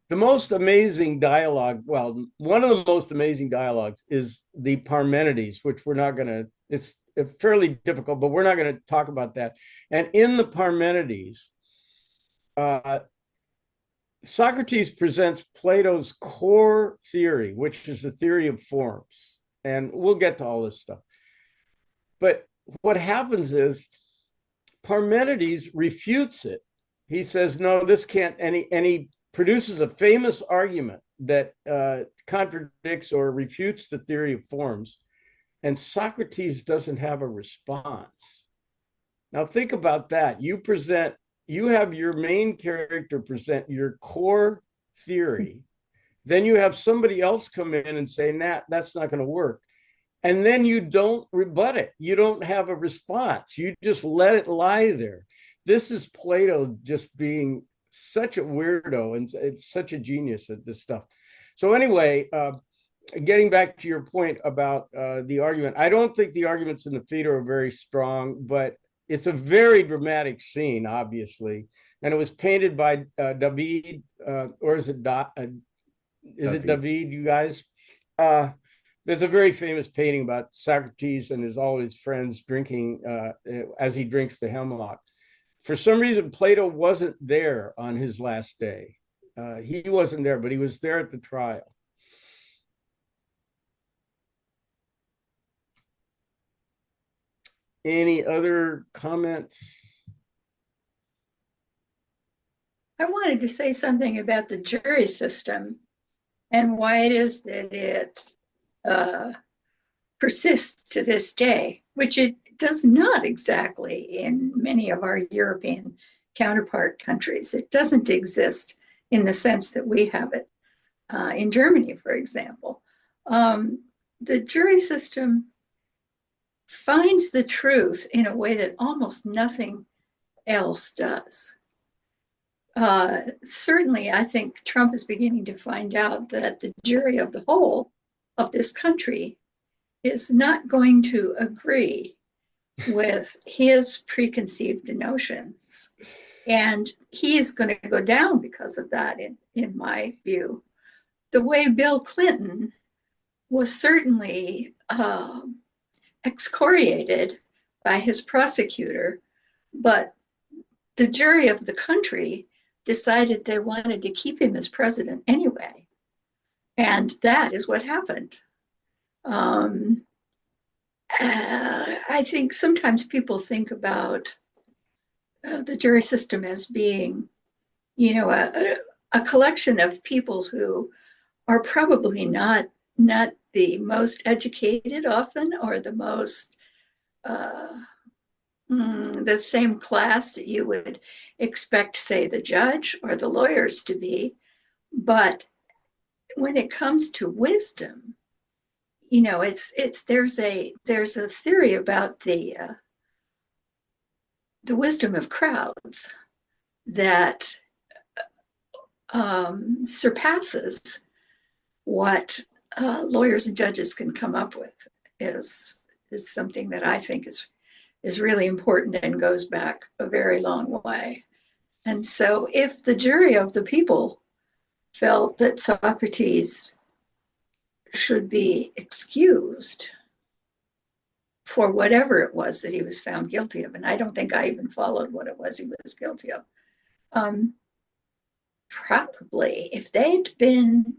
[SPEAKER 1] The most amazing dialogue, well, one of the most amazing dialogues is the Parmenides, which we're not going to, it's fairly difficult, but we're not going to talk about that. And in the Parmenides, uh, Socrates presents Plato's core theory, which is the theory of forms. And we'll get to all this stuff. But what happens is Parmenides refutes it. He says, no, this can't, and he produces a famous argument that contradicts or refutes the theory of forms. And Socrates doesn't have a response. Now, think about that. You have your main character present your core theory. Then you have somebody else come in and say, nah, that's not going to work. And then you don't rebut it. You don't have a response. You just let it lie there. This is Plato just being such a weirdo and it's such a genius at this stuff. So anyway, getting back to your point about the argument, I don't think the arguments in the Phaedo are very strong, but it's a very dramatic scene, obviously. And it was painted by David, or is it is it David, you guys? There's a very famous painting about Socrates and all his friends drinking as he drinks the hemlock. For some reason, Plato wasn't there on his last day. He wasn't there, but he was there at the trial. Any other comments?
[SPEAKER 3] I wanted to say something about the jury system and why it is that it persists to this day, which it does not exactly in many of our European counterpart countries. It doesn't exist in the sense that we have it in Germany, for example. The jury system finds the truth in a way that almost nothing else does. Certainly, I think Trump is beginning to find out that the jury of the whole of this country is not going to agree with his preconceived notions. And he is going to go down because of that, in my view. The way Bill Clinton was certainly excoriated by his prosecutor, but the jury of the country decided they wanted to keep him as president anyway. And that is what happened. I think sometimes people think about the jury system as being, a collection of people who are probably not the most educated often, or the most the same class that you would expect, say, the judge or the lawyers to be. But when it comes to wisdom, there's a theory about the wisdom of crowds that surpasses what lawyers and judges can come up with. Is something that I think is really important and goes back a very long way. And so if the jury of the people felt that Socrates should be excused for whatever it was that he was found guilty of, and I don't think I even followed what it was he was guilty of, probably if they'd been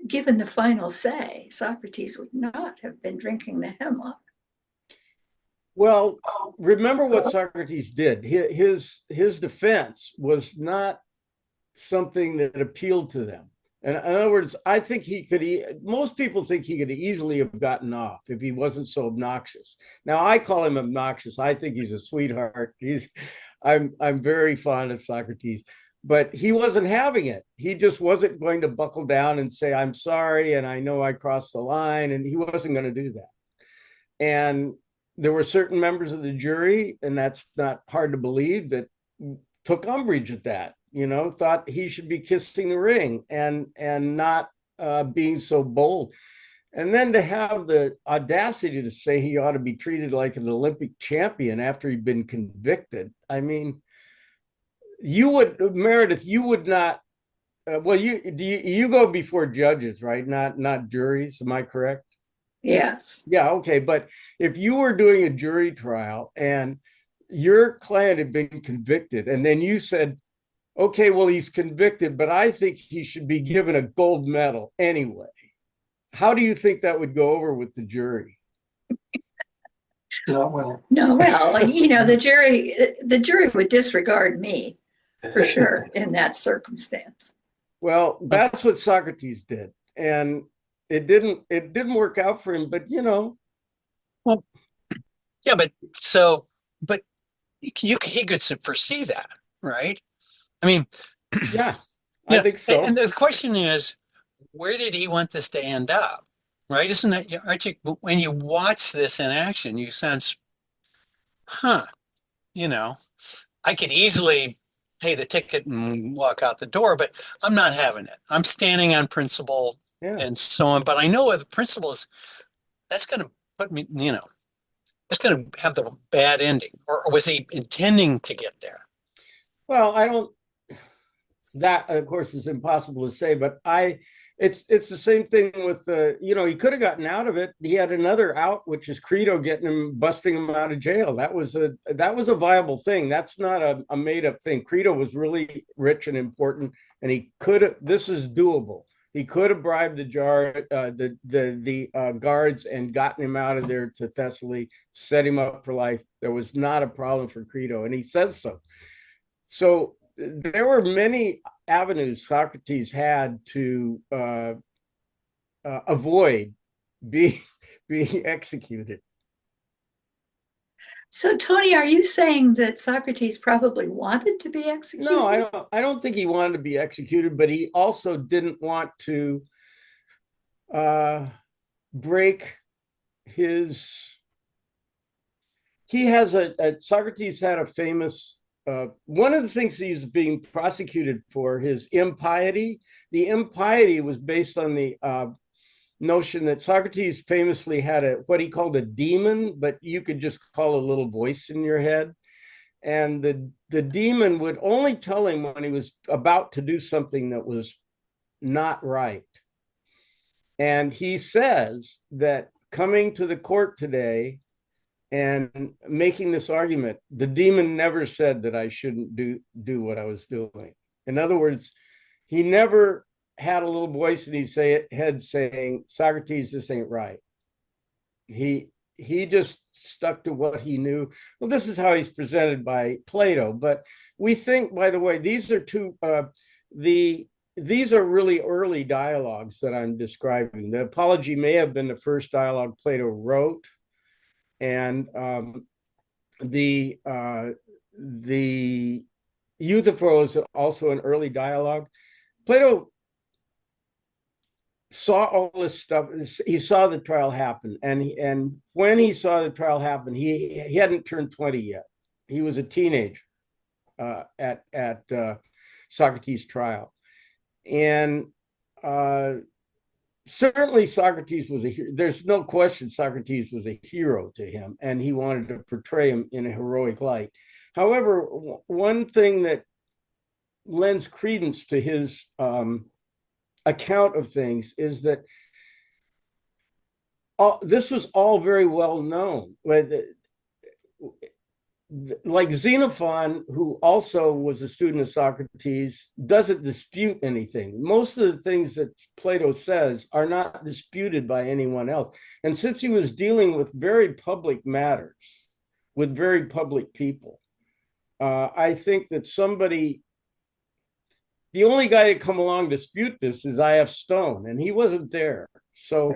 [SPEAKER 3] given the final say, Socrates would not have been drinking the hemlock.
[SPEAKER 1] Well, remember what Socrates did. His defense was not something that appealed to them. And in other words, I think most people think he could easily have gotten off if he wasn't so obnoxious. Now, I call him obnoxious. I think he's a sweetheart. I'm very fond of Socrates, but he wasn't having it. He just wasn't going to buckle down and say, I'm sorry, and I know I crossed the line, and he wasn't going to do that. And there were certain members of the jury, and that's not hard to believe, that took umbrage at that. Thought he should be kissing the ring and not being so bold. And then to have the audacity to say he ought to be treated like an Olympic champion after he'd been convicted. I mean, you would, Meredith, you would not. Well, you go before judges, right? Not juries. Am I correct?
[SPEAKER 3] Yes.
[SPEAKER 1] Yeah, okay. But if you were doing a jury trial and your client had been convicted, and then you said, okay, well, he's convicted, but I think he should be given a gold medal anyway. How do you think that would go over with the jury?
[SPEAKER 4] Not well.
[SPEAKER 3] No, well, you know, the jury would disregard me for sure in that circumstance.
[SPEAKER 1] Well, that's what Socrates did. And it didn't work out for him, but
[SPEAKER 5] Well, yeah, but he could foresee that, right? I mean,
[SPEAKER 1] yeah,
[SPEAKER 5] you
[SPEAKER 1] I
[SPEAKER 5] know,
[SPEAKER 1] think so.
[SPEAKER 5] and the question is, where did he want this to end up? Right? Isn't that, aren't you, when you watch this in action, you sense, huh, you know, I could easily pay the ticket and walk out the door, but I'm not having it. I'm standing on principle
[SPEAKER 1] Yeah.
[SPEAKER 5] and so on. But I know the principles that's going to put me, it's going to have the bad ending. Or was he intending to get there?
[SPEAKER 1] Well, I don't, that of course is impossible to say, but it's the same thing with he could have gotten out of it. He had another out, which is Credo getting him, busting him out of jail. That was a viable thing. That's not a made up thing. Credo was really rich and important, and he could have, this is doable. He could have bribed the guards and gotten him out of there to Thessaly, set him up for life. There was not a problem for Credo, and he says so. So there were many avenues Socrates had to avoid being executed.
[SPEAKER 3] So, Tony, are you saying that Socrates probably wanted to be executed?
[SPEAKER 1] No, I don't think he wanted to be executed, but he also didn't want to break his. He has Socrates had a famous. One of the things he's being prosecuted for, his impiety. The impiety was based on the notion that Socrates famously had what he called a demon, but you could just call a little voice in your head. And the demon would only tell him when he was about to do something that was not right. And he says that coming to the court today and making this argument, the demon never said that I shouldn't do what I was doing. In other words, he never had a little voice in his head saying, Socrates, this ain't right. He just stuck to what he knew. Well, this is how he's presented by Plato. But we think, by the way, these are these are really early dialogues that I'm describing. The Apology may have been the first dialogue Plato wrote. And the Euthyphro is also an early dialogue. Plato saw all this stuff. He saw the trial happen, and when he saw the trial happen, he hadn't turned 20 yet. He was a teenager at Socrates' trial, and certainly Socrates was there's no question Socrates was a hero to him, and he wanted to portray him in a heroic light. However, one thing that lends credence to his account of things is that this was all very well known. Like Xenophon, who also was a student of Socrates, doesn't dispute anything. Most of the things that Plato says are not disputed by anyone else. And since he was dealing with very public matters, with very public people, I think that the only guy to come along to dispute this is I.F. Stone, and he wasn't there. So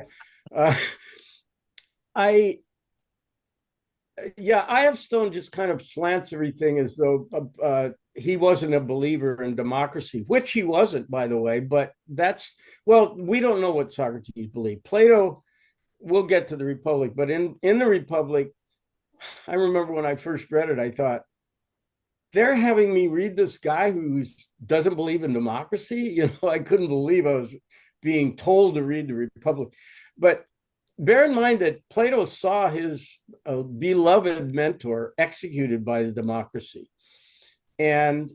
[SPEAKER 1] I.F. Stone just kind of slants everything as though he wasn't a believer in democracy, which he wasn't, by the way. But we don't know what Socrates believed. Plato, we'll get to the Republic, but in the Republic, I remember when I first read it, I thought, they're having me read this guy who doesn't believe in democracy. I couldn't believe I was being told to read the Republic. But bear in mind that Plato saw his beloved mentor executed by the democracy. And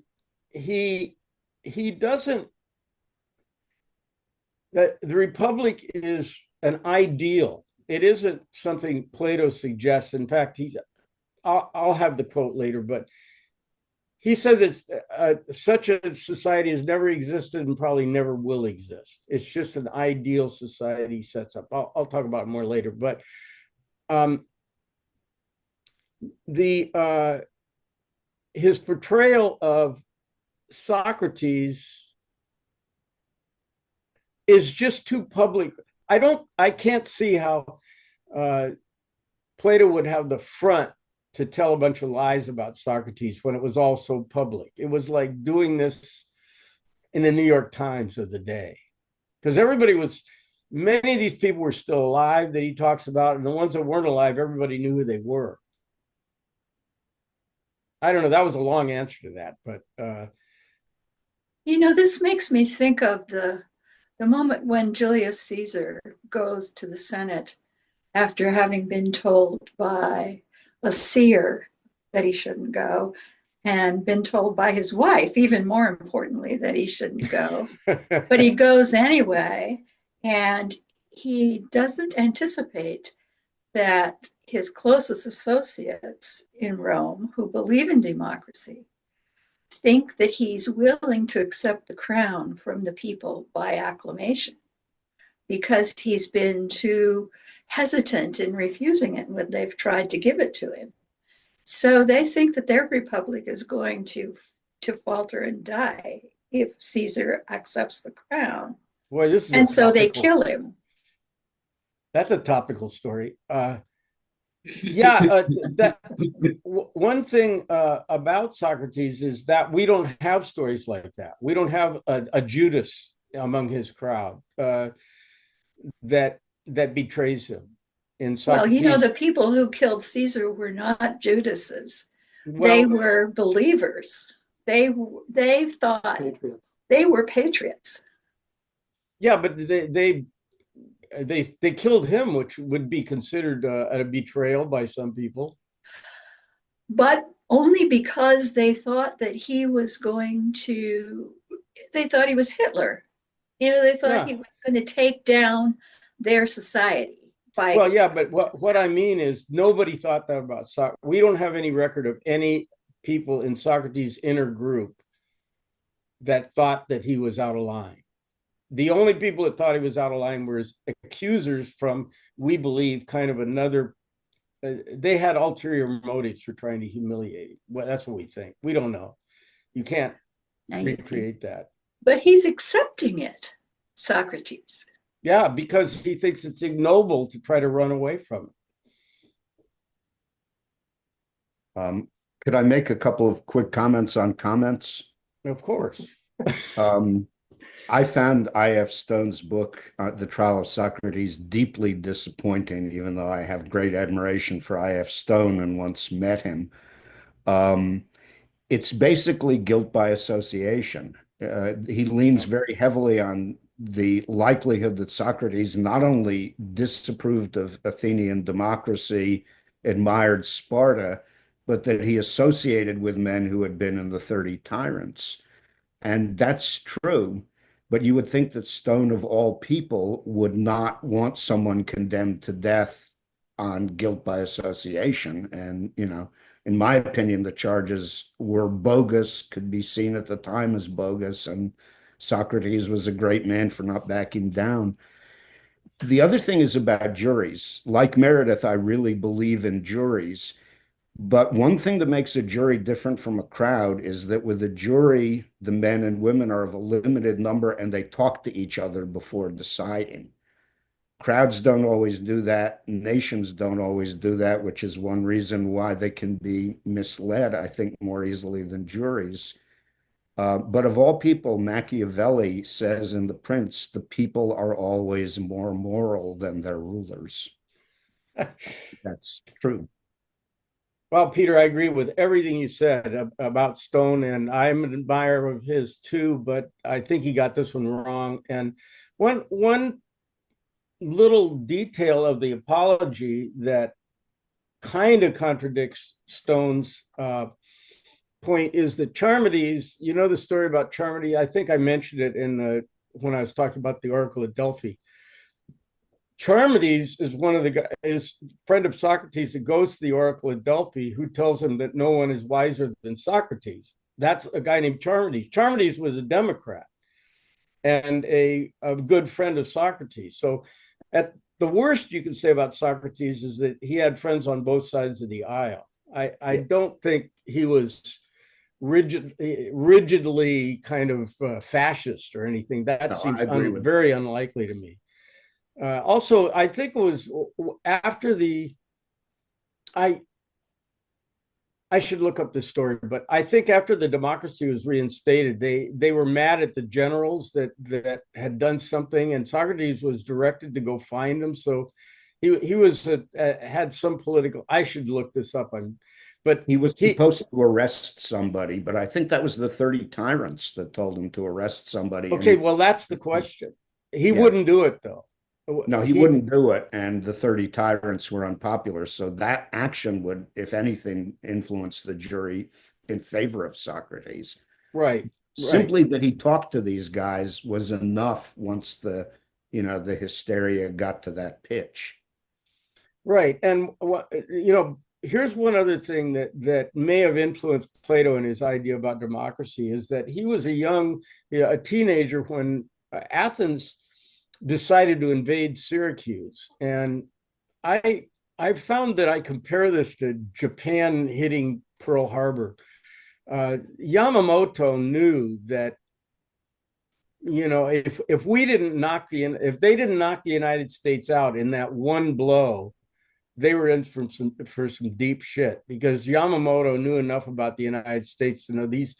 [SPEAKER 1] he doesn't, that the republic is an ideal. It isn't something Plato suggests. In fact, I'll have the quote later, but he says it's such a society has never existed and probably never will exist. It's just an ideal society sets up. I'll talk about it more later, but the his portrayal of Socrates is just too public. I can't see how Plato would have the front to tell a bunch of lies about Socrates when it was all so public. It was like doing this in the New York Times of the day, because many of these people were still alive that he talks about, and the ones that weren't alive, everybody knew who they were. I don't know. That was a long answer to that, but
[SPEAKER 3] this makes me think of the moment when Julius Caesar goes to the Senate after having been told by a seer that he shouldn't go, and been told by his wife, even more importantly, that he shouldn't go. But he goes anyway, and he doesn't anticipate that his closest associates in Rome, who believe in democracy, think that he's willing to accept the crown from the people by acclamation, because he's been too hesitant in refusing it when they've tried to give it to him. So they think that their republic is going to falter and die if Caesar accepts the crown.
[SPEAKER 1] Boy, this is
[SPEAKER 3] and so they kill him.
[SPEAKER 1] That's a topical story. That one thing about Socrates is that we don't have stories like that. We don't have a Judas among his crowd that betrays him. In Socrates,
[SPEAKER 3] well, the people who killed Caesar were not Judases. They were believers. They thought patriots. They were patriots.
[SPEAKER 1] Yeah, but they killed him, which would be considered a betrayal by some people.
[SPEAKER 3] But only because they thought that he was they thought he was Hitler. They thought he was going to take down their society.
[SPEAKER 1] But what I mean is nobody thought that about Socrates. We don't have any record of any people in Socrates' inner group that thought that he was out of line. The only people that thought he was out of line were his accusers from, we believe, kind of another, they had ulterior motives for trying to humiliate him. Well, that's what we think. We don't know. You can't recreate that.
[SPEAKER 3] But he's accepting it, Socrates.
[SPEAKER 1] Yeah, because he thinks it's ignoble to try to run away from
[SPEAKER 2] it. Could I make a couple of quick comments on comments?
[SPEAKER 1] Of course.
[SPEAKER 2] I found I.F. Stone's book, The Trial of Socrates, deeply disappointing, even though I have great admiration for I.F. Stone and once met him. It's basically guilt by association. He leans very heavily on the likelihood that Socrates not only disapproved of Athenian democracy, admired Sparta, but that he associated with men who had been in the 30 Tyrants. And that's true, but you would think that Stone, of all people, would not want someone condemned to death on guilt by association. And, in my opinion, the charges were bogus, could be seen at the time as bogus, and Socrates was a great man for not backing down. The other thing is about juries. Like Meredith, I really believe in juries. But one thing that makes a jury different from a crowd is that with a jury, the men and women are of a limited number and they talk to each other before deciding. Crowds don't always do that. Nations don't always do that, which is one reason why they can be misled, I think, more easily than juries. But of all people, Machiavelli says in The Prince, the people are always more moral than their rulers. That's true.
[SPEAKER 1] Well, Peter, I agree with everything you said about Stone, and I'm an admirer of his too, but I think he got this one wrong. And one little detail of the apology that kind of contradicts Stone's point is that Charmides, you know the story about Charmides? I think I mentioned it when I was talking about the Oracle at Delphi. Charmides is one of the guys, is friend of Socrates that goes to the Oracle at Delphi, who tells him that no one is wiser than Socrates. That's a guy named Charmides. Charmides was a Democrat and a good friend of Socrates. So at the worst you can say about Socrates is that he had friends on both sides of the aisle. I don't think he was rigidly kind of fascist or anything. That
[SPEAKER 2] No,
[SPEAKER 1] seems
[SPEAKER 2] I agree with
[SPEAKER 1] very unlikely to me. Also, I think it was after I I should look up this story, but I think after the democracy was reinstated, they were mad at the generals that had done something, and Socrates was directed to go find them. So he was had some political. I should look this up. But
[SPEAKER 2] He was supposed to arrest somebody, but I think that was the 30 tyrants that told him to arrest somebody.
[SPEAKER 1] Okay, well, that's the question. He
[SPEAKER 2] Yeah.
[SPEAKER 1] wouldn't do it though.
[SPEAKER 2] No, he wouldn't do it, and the 30 tyrants were unpopular. So that action would, if anything, influence the jury in favor of Socrates.
[SPEAKER 1] Right.
[SPEAKER 2] Simply that he talked to these guys was enough once the hysteria got to that pitch.
[SPEAKER 1] Right. And here's one other thing that may have influenced Plato in his idea about democracy is that he was a teenager when Athens decided to invade Syracuse. And I found that I compare this to Japan hitting Pearl Harbor. Yamamoto knew that if they didn't knock the United States out in that one blow, they were in for some deep shit, because Yamamoto knew enough about the United States to know these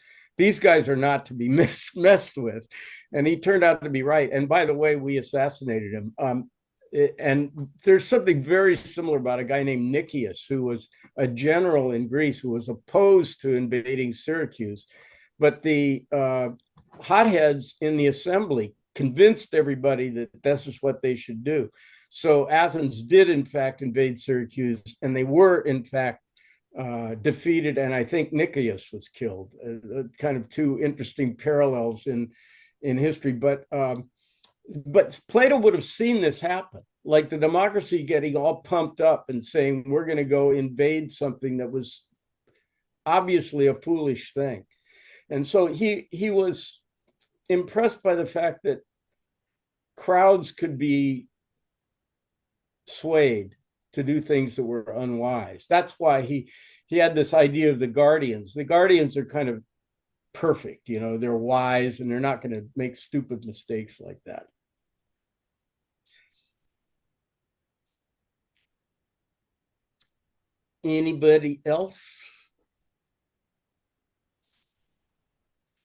[SPEAKER 1] guys are not to be messed with, and he turned out to be right. And by the way, we assassinated him. And there's something very similar about a guy named Nicias, who was a general in Greece who was opposed to invading Syracuse, but the hotheads in the assembly convinced everybody that this is what they should do. So Athens did, in fact, invade Syracuse, and they were, in fact, defeated. And I think Nicias was killed. Kind of two interesting parallels in history. But Plato would have seen this happen, like the democracy getting all pumped up and saying, we're going to go invade something that was obviously a foolish thing. And so he was impressed by the fact that crowds could be swayed to do things that were unwise. That's why he had this idea of the guardians. The guardians are kind of perfect, they're wise and they're not going to make stupid mistakes like that. Anybody else?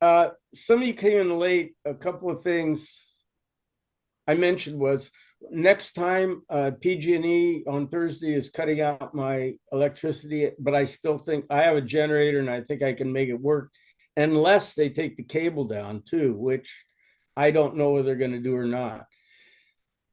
[SPEAKER 1] Some of you came in late. A couple of things I mentioned was, next time PG&E on Thursday is cutting out my electricity, but I still think I have a generator and I think I can make it work, unless they take the cable down too, which I don't know whether they're going to do or not.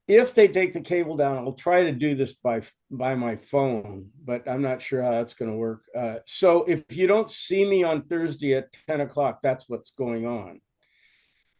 [SPEAKER 1] If they take the cable down, I'll try to do this by my phone, but I'm not sure how that's going to work. So if you don't see me on Thursday at 10 o'clock, that's what's going on.